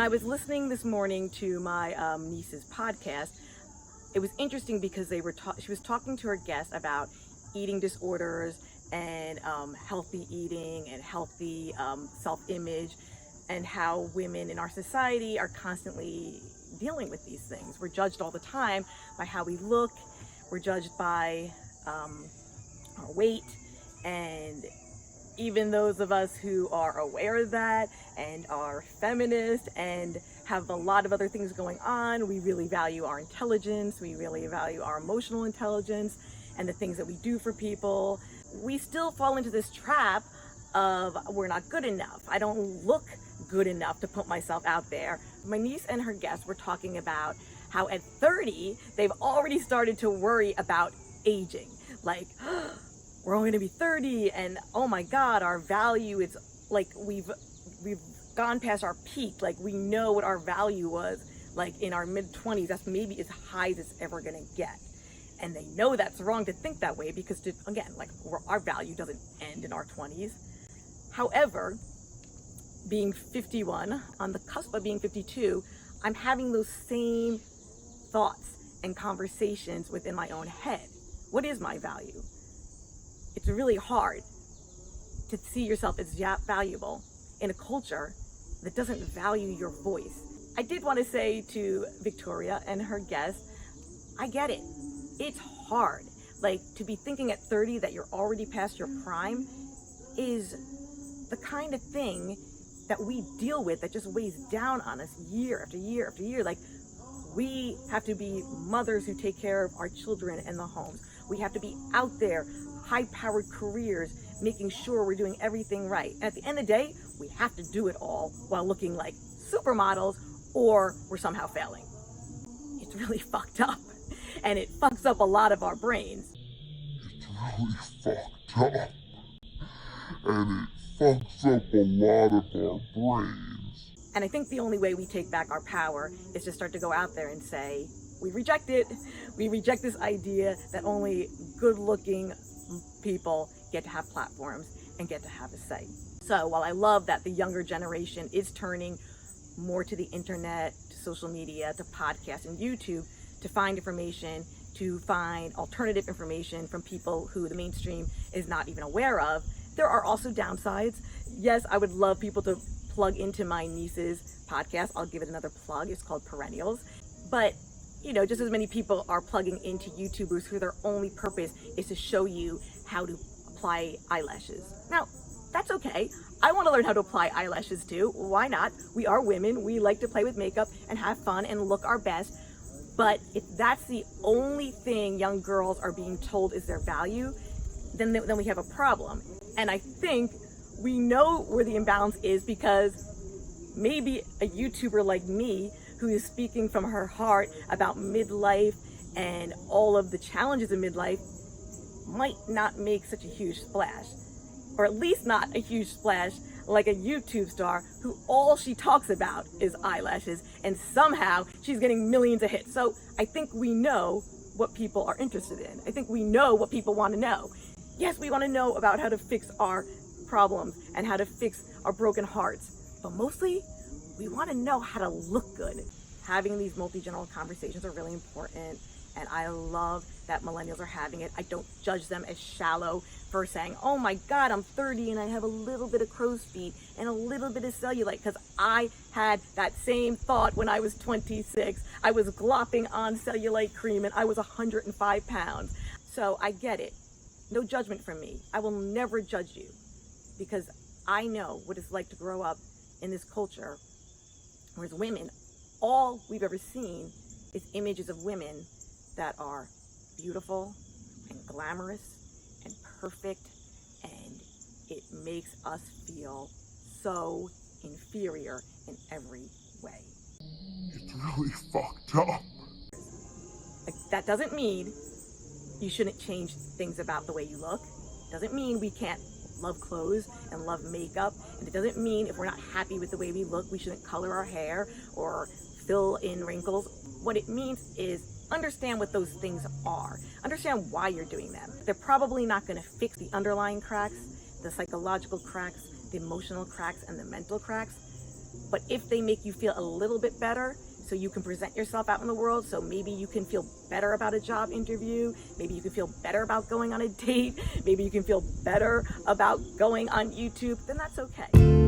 I was listening this morning to my niece's podcast, it was interesting because she was talking to her guest about eating disorders and healthy eating and healthy self-image, and how women in our society are constantly dealing with these things. We're judged all the time by how we look. We're judged by our weight, and even those of us who are aware of that and are feminist and have a lot of other things going on, we really value our intelligence, we really value our emotional intelligence and the things that we do for people. We still fall into this trap of we're not good enough. I don't look good enough to put myself out there. My niece and her guests were talking about how at 30, they've already started to worry about aging. Like, we're only gonna be 30 and oh my God, our value is like, we've gone past our peak. Like, we know what our value was like in our mid-20s. That's maybe as high as it's ever gonna get. And they know that's wrong to think that way because, again, like, our value doesn't end in our 20s. However, being 51, on the cusp of being 52, I'm having those same thoughts and conversations within my own head. What is my value? It's really hard to see yourself as valuable in a culture that doesn't value your voice. I did want to say to Victoria and her guests, I get it. It's hard. Like, to be thinking at 30 that you're already past your prime is the kind of thing that we deal with that just weighs down on us year after year after year. Like, we have to be mothers who take care of our children and the homes. We have to be out there, high-powered careers, making sure we're doing everything right. And at the end of the day, we have to do it all while looking like supermodels, or we're somehow failing. It's really fucked up. And it fucks up a lot of our brains. It's really fucked up. And it fucks up a lot of our brains. And I think the only way we take back our power is to start to go out there and say, we reject it. We reject this idea that only good-looking people get to have platforms and get to have a say. So while I love that the younger generation is turning more to the internet, to social media, to podcasts and YouTube to find information, to find alternative information from people who the mainstream is not even aware of, there are also downsides. Yes, I would love people to plug into my niece's podcast. I'll give it another plug. It's called Perennials. But, you know, just as many people are plugging into YouTubers who their only purpose is to show you how to apply eyelashes. Now, that's okay. I want to learn how to apply eyelashes too. Why not? We are women. We like to play with makeup and have fun and look our best. But if that's the only thing young girls are being told is their value, then we have a problem. And I think we know where the imbalance is because maybe a YouTuber like me, who is speaking from her heart about midlife and all of the challenges of midlife, might not make such a huge splash. Or at least not a huge splash like a YouTube star who all she talks about is eyelashes, and somehow she's getting millions of hits. So I think we know what people are interested in. I think we know what people want to know. Yes, we want to know about how to fix our problems and how to fix our broken hearts, but mostly we want to know how to look good. Having these multi-generational conversations are really important, and I love that millennials are having it. I don't judge them as shallow for saying, oh my God, I'm 30 and I have a little bit of crow's feet and a little bit of cellulite, because I had that same thought when I was 26. I was glopping on cellulite cream and I was 105 pounds. So I get it. No judgment from me. I will never judge you because I know what it's like to grow up in this culture where as women, all we've ever seen is images of women that are beautiful and glamorous and perfect, and it makes us feel so inferior in every way. It's really fucked up. Like, that doesn't mean you shouldn't change things about the way you look. It doesn't mean we can't love clothes and love makeup. And it doesn't mean if we're not happy with the way we look, we shouldn't color our hair or fill in wrinkles. What it means is understand what those things are. Understand why you're doing them. They're probably not going to fix the underlying cracks, the psychological cracks, the emotional cracks, and the mental cracks, But if they make you feel a little bit better, so you can present yourself out in the world, so maybe you can feel better about a job interview, maybe you can feel better about going on a date, maybe you can feel better about going on YouTube, then that's okay.